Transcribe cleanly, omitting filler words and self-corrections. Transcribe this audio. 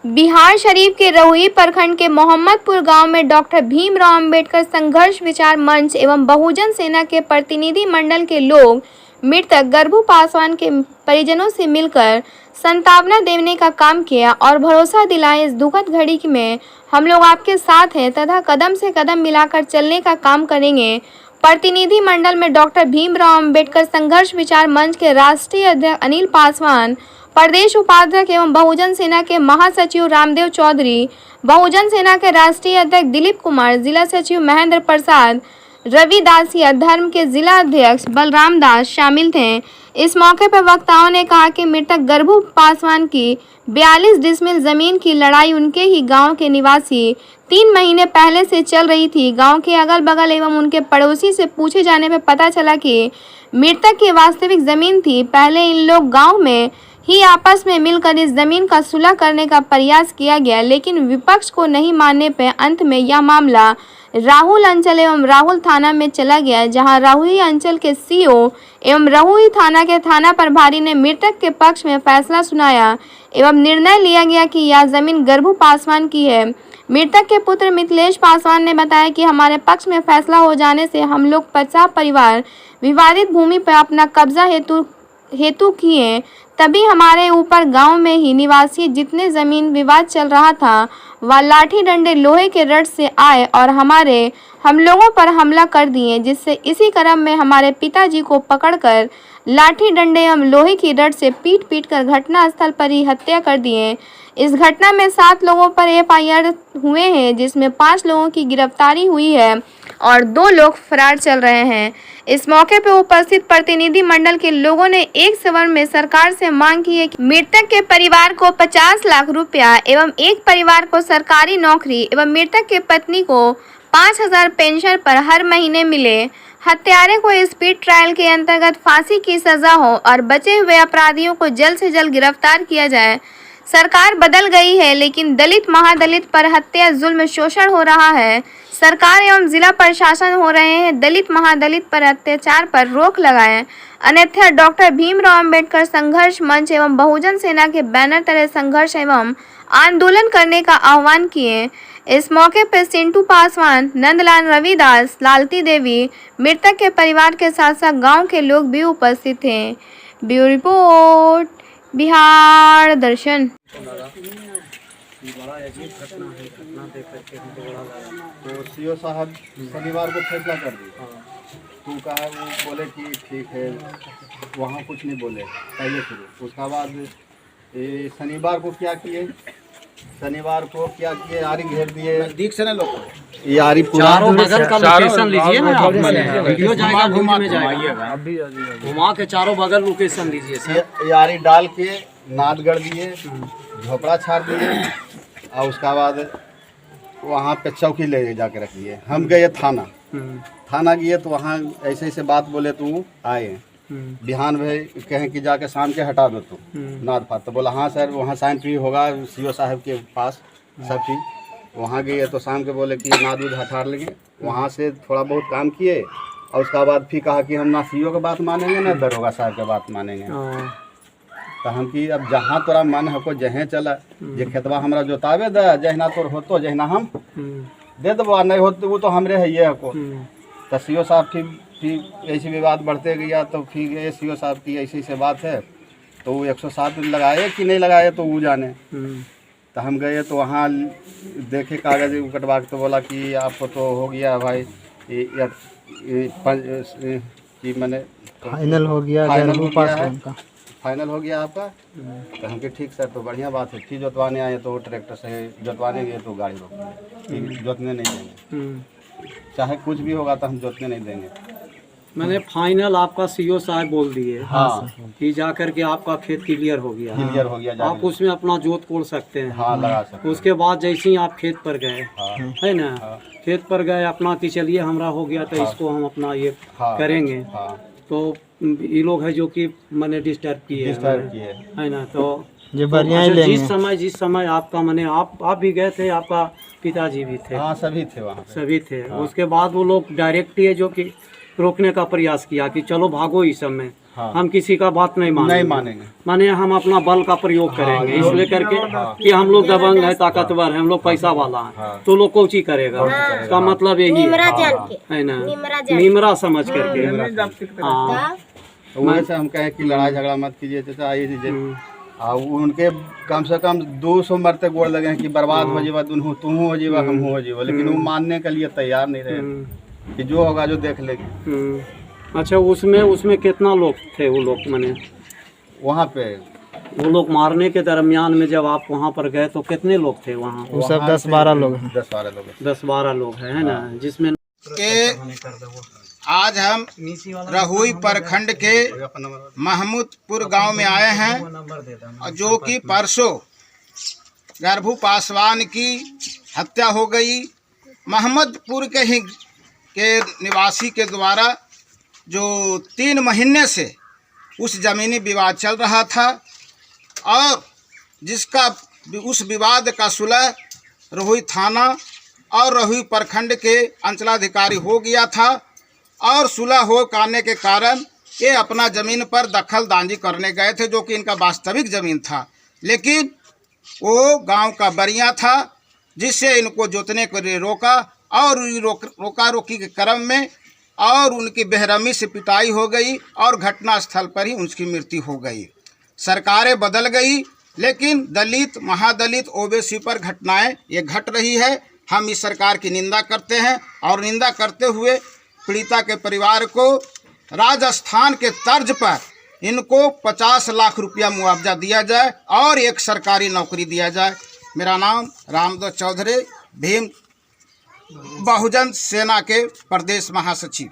बिहार शरीफ के रहुई प्रखंड के मोहम्मदपुर गांव में डॉक्टर भीमराव अंबेडकर संघर्ष विचार मंच एवं बहुजन सेना के प्रतिनिधि मंडल के लोग मृतक गरभू पासवान के परिजनों से मिलकर सांत्वना देने का काम किया और भरोसा दिलाया इस दुखद घड़ी में हम लोग आपके साथ हैं तथा कदम से कदम मिलाकर चलने का काम करेंगे। प्रतिनिधि मंडल में डॉक्टर भीमराव अंबेडकर संघर्ष विचार मंच के राष्ट्रीय अध्यक्ष अनिल पासवान, प्रदेश उपाध्यक्ष एवं बहुजन सेना के महासचिव रामदेव चौधरी, बहुजन सेना के राष्ट्रीय अध्यक्ष दिलीप कुमार, जिला सचिव महेंद्र प्रसाद, रविदासिया धर्म के जिला अध्यक्ष बलराम दास शामिल थे। इस मौके पर वक्ताओं ने कहा कि मृतक गरभू पासवान की 42 डिसमिल जमीन की लड़ाई उनके ही गांव के निवासी 3 महीने पहले से चल रही थी। गांव के अगल बगल एवं उनके पड़ोसी से पूछे जाने पर पता चला कि मृतक की वास्तविक जमीन थी। पहले इन लोग गांव में ही आपस में मिलकर इस जमीन का सुलह करने का प्रयास किया गया, लेकिन विपक्ष को नहीं मानने पर अंत में यह मामला राहुल अंचल एवं राहुल थाना में चला गया, जहां राहुई अंचल के सीओ एवं राहुई थाना के थाना प्रभारी ने मृतक के पक्ष में फैसला सुनाया एवं निर्णय लिया गया कि यह जमीन गरभू पासवान की है। मृतक के पुत्र मिथिलेश पासवान ने बताया कि हमारे पक्ष में फैसला हो जाने से हम लोग 50 परिवार विवादित भूमि पर अपना कब्जा हेतु किए, तभी हमारे ऊपर गांव में ही निवासी जितने जमीन विवाद चल रहा था वह लाठी डंडे लोहे के रड से आए और हम लोगों पर हमला कर दिए, जिससे इसी क्रम में हमारे पिताजी को पकड़कर लाठी डंडे एवं लोहे की रड से पीट कर घटना स्थल पर ही हत्या कर दिए। इस घटना में 7 लोगों पर FIR हुए हैं, जिसमें 5 लोगों की गिरफ्तारी हुई है और 2 लोग फरार चल रहे हैं। इस मौके पर उपस्थित प्रतिनिधि मंडल के लोगों ने एक स्वर में सरकार से मांग की है कि मृतक के परिवार को 50 लाख रुपया एवं एक परिवार को सरकारी नौकरी एवं मृतक के पत्नी को 5000 पेंशन पर हर महीने मिले। हत्यारे को स्पीड ट्रायल के अंतर्गत फांसी की सजा हो और बचे हुए अपराधियों को जल्द से जल्द गिरफ्तार किया जाए। सरकार बदल गई है, लेकिन दलित महादलित पर हत्या, जुल्म, शोषण हो रहा है। सरकार एवं जिला प्रशासन हो रहे हैं दलित महादलित पर अत्याचार पर रोक लगाएं, अन्यथा डॉक्टर भीमराव अंबेडकर संघर्ष मंच एवं बहुजन सेना के बैनर तले संघर्ष एवं आंदोलन करने का आह्वान किए। इस मौके पर सिंटू पासवान, नंदलाल, रविदास, लालती देवी, मृतक के परिवार के साथ साथ गाँव के लोग भी उपस्थित थे। ब्यूरो रिपोर्ट, बिहार दर्शन। बड़ा अजीब घटना है, घटना देख करके हमको बड़ा लगा। तो सीओ साहब शनिवार को फैसला कर दिए। तू कहा, वो बोले कि ठीक है, वहाँ कुछ नहीं बोले पहले शुरू। उसका बाद शनिवार को क्या किए, यारी घेर दिए, नजदीक से ना लोग यारी चारों बगल का लोकेशन लीजिए ना, आप वीडियो जाएगा, घूमा में जाएगा, घुमा के चारों बगल लोकेशन लीजिए सर। यारी डाल के नाद गढ़ दिए, झोपड़ा छाड़ दिए और उसका बाद वहाँ पे चौकी ले जाके रख दिए। हम गए थाना गए तो वहाँ ऐसे ऐसे बात बोले, तो आए बिहान भाई कहें कि जाके शाम के हटा दो तो नाद फाद। तो बोला हाँ सर, वहाँ साइन भी होगा सीओ साहब के पास सब चीज़। वहाँ गए तो शाम के बोले कि नाद उद हटा लेंगे। वहाँ से थोड़ा बहुत काम किए और उसका बाद फिर कहा कि हम ना सीओ की बात मानेंगे ना दरोगा साहब की बात मानेंगे। तो हम कि अब जहाँ तोरा मन हो जहें चला, जे खेतवा हमरा जोतावे द, जहना तोर होतो जहना हम दे देबो, नहीं होते वो तो हमरे है ये को। तो सीओ साहब फिर ऐसी विवाद बढ़ते गया। तो फिर ये सीओ साहब की ऐसी से बात है, तो वो 107 लगाए कि नहीं लगाए तो वो जाने। तो हम गए तो वहाँ देखे कागज कटवा के, तो बोला कि आपको तो हो गया भाई, मैंने फाइनल हो गया, फाइनल हो गया आपका। तो हम कि ठीक सर, तो बढ़िया बात है। फिर जोतवाने आए तो ट्रैक्टर से जोतवाने गए तो गाड़ी रोक देंगे, जोतने नहीं देंगे, चाहे कुछ भी होगा तो हम जोतने नहीं देंगे। मैंने फाइनल आपका सीओ साहब बोल दिए कि जा करके आपका खेत क्लियर हो गया, आप उसमें अपना जोत कोड़ सकते हैं, लगा सकते। उसके बाद जैसे ही आप खेत पर गए है ना, खेत पर गए अपना कि चलिए हमरा हो गया तो इसको हम अपना ये करेंगे। तो ये लोग है जो कि मैंने डिस्टर्ब किए है ना। तो जिस समय आपका मैंने आप भी गए थे, आपका पिताजी भी थे, सभी थे वहाँ, सभी थे। उसके बाद वो लोग डायरेक्ट ही है जो कि रोकने का प्रयास किया कि चलो भागो इस समय, हम किसी का बात नहीं मानेंगे। माने हम अपना बल का प्रयोग करेंगे, इसलिए करके कि हम लोग दबंग है, ताकतवर है, हम लोग पैसा वाला है, तो लोग कोची करेगा। इसका मतलब यही है ना, निमरा समझ करके। हाँ, वैसे हम कहें कि लड़ाई झगड़ा मत कीजिए चाचा, ये चीजें उनके कम से कम 200 मरते गोड़ लगे हैं कि बर्बाद हो जीवा, तुम हो जीवा, हम हो जीवा, लेकिन वो मानने के लिए तैयार नहीं रहे कि जो होगा जो देख लेंगे। अच्छा, उसमें कितना लोग थे वो लोग? माने वहाँ पे वो लोग मारने के दरमियान में जब आप वहाँ पर गए तो कितने लोग थे वहाँ? वो सब 10-12 लोग हैं। 10-12 लोग हैं, है ना, जिसमें आज हम रहुई प्रखंड के महमूदपुर गांव में आए हैं, जो कि परसों गर्भू पासवान की हत्या हो गई। महमूदपुर के निवासी के द्वारा जो 3 महीने से उस जमीनी विवाद चल रहा था और जिसका उस विवाद का सुलह रहुई थाना और रहुई प्रखंड के अंचलाधिकारी हो गया था और सुलह हो करने के कारण ये अपना ज़मीन पर दखलंदाजी करने गए थे, जो कि इनका वास्तविक ज़मीन था, लेकिन वो गांव का बरिया था, जिससे इनको जोतने के लिए रोका और रोका रोकी के क्रम में और उनकी बेरहमी से पिटाई हो गई और घटना स्थल पर ही उनकी मृत्यु हो गई। सरकारें बदल गई, लेकिन दलित, महादलित, ओबीसी पर घटनाएं ये घट रही है। हम इस सरकार की निंदा करते हैं और निंदा करते हुए पीड़िता के परिवार को राजस्थान के तर्ज पर इनको 50 लाख रुपया मुआवजा दिया जाए और एक सरकारी नौकरी दिया जाए। मेरा नाम रामदास चौधरी, भीम बहुजन सेना के प्रदेश महासचिव।